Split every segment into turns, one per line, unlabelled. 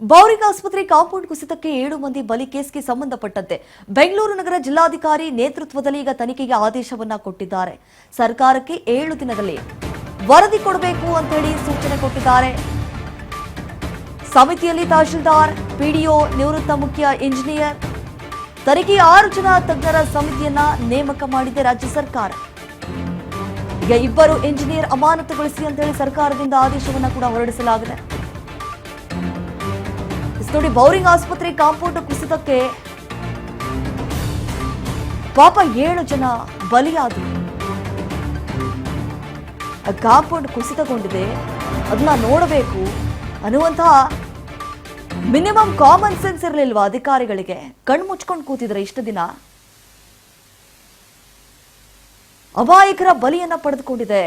Bowring ಆಸ್ಪತ್ರೆ compound ಕುಸಿತಕ್ಕೆ 7 ಮಂದಿ ಬಲಿ ಕೇಸ್ಗೆ ಸಂಬಂಧಪಟ್ಟಂತೆ ಬೆಂಗಳೂರು ನಗರ ಜಿಲ್ಲಾಧಿಕಾರಿ ನೇತೃತ್ವದಲ್ಲಿ ಈಗ ತನಿಖೆಗೆ ಆದೇಶವನ್ನ ಕೊಟ್ಟಿದ್ದಾರೆ. ಸರ್ಕಾರಕ್ಕೆ 7 ದಿನದಲ್ಲಿ ವರದಿ ಕೊಡಬೇಕು ಅಂತ ಹೇಳಿ ಸೂಚನೆ ಕೊಟ್ಟಿದ್ದಾರೆ. ಸಮಿತಿಯಲ್ಲಿ ತಹಶೀಲ್ದಾರ್, ಪಿಡಿಒ, ನಿವೃತ್ತ ಮುಖ್ಯ ಇಂಜಿನಿಯರ್, ತನಿಖೆ 6 ಜನ ತಜ್ಞರ ಸಮಿತಿಯನ್ನ ನೇಮಕ ಮಾಡಿದೆ ರಾಜ್ಯ ಸರ್ಕಾರ. ಈಗ 2 ಇಂಜಿನಿಯರ್ ಅಮಾನತುಗೊಳಿಸಿ ಅಂತ ಹೇಳಿ ಸರ್ಕಾರದಿಂದ ಆದೇಶವನ್ನ ಕೂಡ ಹೊರಡಿಸಲಾಗಿದೆ. ನೋಡಿ, ಬೌರಿಂಗ್ ಆಸ್ಪತ್ರೆ ಕಾಂಪೌಂಡ್ ಕುಸಿತಕ್ಕೆ ಪಾಪ 7 ಜನ ಬಲಿಯಾದರು. ಕಾಂಪೌಂಡ್ ಕುಸಿತಗೊಂಡಿದೆ, ಅದನ್ನ ನೋಡಬೇಕು ಅನ್ನುವಂತಹ ಮಿನಿಮಮ್ ಕಾಮನ್ ಸೆನ್ಸ್ ಇರಲಿಲ್ವಾ ಅಧಿಕಾರಿಗಳಿಗೆ? ಕಣ್ಣು ಮುಚ್ಕೊಂಡು ಕೂತಿದ್ರೆ ಇಷ್ಟು ದಿನ. ಅಮಾಯಕರ ಬಲಿಯನ್ನ ಪಡೆದುಕೊಂಡಿದೆ.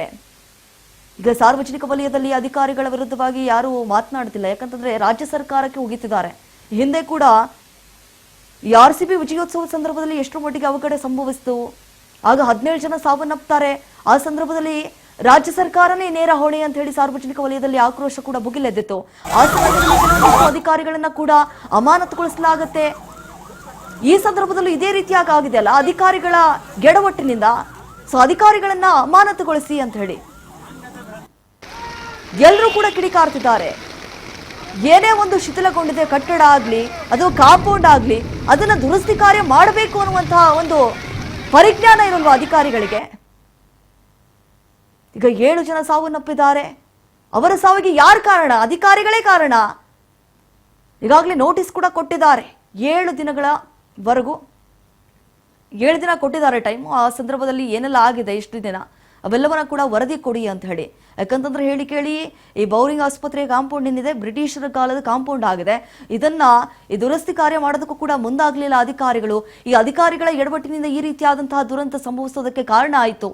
ಈಗ ಸಾರ್ವಜನಿಕ ವಲಯದಲ್ಲಿ ಅಧಿಕಾರಿಗಳ ವಿರುದ್ಧವಾಗಿ ಯಾರು ಮಾತನಾಡ್ತಿಲ್ಲ, ಯಾಕಂತಂದ್ರೆ ರಾಜ್ಯ ಸರ್ಕಾರಕ್ಕೆ ಉಗಿತಿದ್ದಾರೆ. ಹಿಂದೆ ಕೂಡ ಆರ್ಸಿಬಿ ವಿಜಯೋತ್ಸವ ಸಂದರ್ಭದಲ್ಲಿ ಎಷ್ಟರ ಮಟ್ಟಿಗೆ ಅವಘಡ ಸಂಭವಿಸಿತು, ಆಗ 17 ಜನ ಸಾವನ್ನಪ್ತಾರೆ. ಆ ಸಂದರ್ಭದಲ್ಲಿ ರಾಜ್ಯ ಸರ್ಕಾರನೇ ನೇರ ಹೊಣೆ ಅಂತ ಹೇಳಿ ಸಾರ್ವಜನಿಕ ವಲಯದಲ್ಲಿ ಆಕ್ರೋಶ ಕೂಡ ಭುಗಿಲೆದ್ದಿತ್ತು. ಆ ಸಂದರ್ಭದಲ್ಲಿ ಕೆಲವೊಂದಿಷ್ಟು ಅಧಿಕಾರಿಗಳನ್ನ ಕೂಡ ಅಮಾನತುಗೊಳಿಸಲಾಗುತ್ತೆ. ಈ ಸಂದರ್ಭದಲ್ಲೂ ಇದೇ ರೀತಿಯಾಗಿ ಆಗಿದೆ ಅಲ್ಲ, ಅಧಿಕಾರಿಗಳ ಗೆಡವಟ್ಟಿನಿಂದ. ಸೊ ಅಧಿಕಾರಿಗಳನ್ನ ಅಮಾನತುಗೊಳಿಸಿ ಅಂತ ಹೇಳಿ ಎಲ್ಲರೂ ಕೂಡ ಕಿಡಿಕಾರ್ತಿದ್ದಾರೆ. ಏನೇ ಒಂದು ಶಿಥಿಲಗೊಂಡಿದೆ ಕಟ್ಟಡ ಆಗ್ಲಿ ಅಥವಾ ಕಾಂಪೌಂಡ್ ಆಗ್ಲಿ, ಅದನ್ನ ದುರಸ್ತಿ ಕಾರ್ಯ ಮಾಡಬೇಕು ಅನ್ನುವಂತಹ ಒಂದು ಪರಿಜ್ಞಾನ ಇರಲ್ವಾ ಅಧಿಕಾರಿಗಳಿಗೆ? ಈಗ 7 ಜನ ಸಾವನ್ನಪ್ಪಿದ್ದಾರೆ. ಅವರ ಸಾವಿಗೆ ಯಾರು ಕಾರಣ? ಅಧಿಕಾರಿಗಳೇ ಕಾರಣ. ಈಗಾಗಲೇ ನೋಟಿಸ್ ಕೂಡ ಕೊಟ್ಟಿದ್ದಾರೆ. 7 ದಿನಗಳವರೆಗೂ 7 ದಿನ ಕೊಟ್ಟಿದ್ದಾರೆ ಟೈಮ್. ಆ ಸಂದರ್ಭದಲ್ಲಿ ಏನೆಲ್ಲ ಆಗಿದೆ ಇಷ್ಟು ದಿನ ಅವೆಲ್ಲವನ್ನ ಕೂಡ ವರದಿ ಕೊಡಿ ಅಂತ ಹೇಳಿ. ಯಾಕಂತಂದ್ರೆ ಹೇಳಿ ಕೇಳಿ ಈ ಬೌರಿಂಗ್ ಆಸ್ಪತ್ರೆ ಕಾಂಪೌಂಡ್ ಏನಿದೆ ಬ್ರಿಟಿಷರ ಕಾಲದ ಕಾಂಪೌಂಡ್ ಆಗಿದೆ. ಇದನ್ನ ಈ ದುರಸ್ತಿ ಕಾರ್ಯ ಮಾಡೋದಕ್ಕೂ ಕೂಡ ಮುಂದಾಗಲಿಲ್ಲ ಅಧಿಕಾರಿಗಳು. ಈ ಅಧಿಕಾರಿಗಳ ಎಡವಟ್ಟಿನಿಂದ ಈ ರೀತಿಯಾದಂತಹ ದುರಂತ ಸಂಭವಿಸೋದಕ್ಕೆ ಕಾರಣ ಆಯಿತು.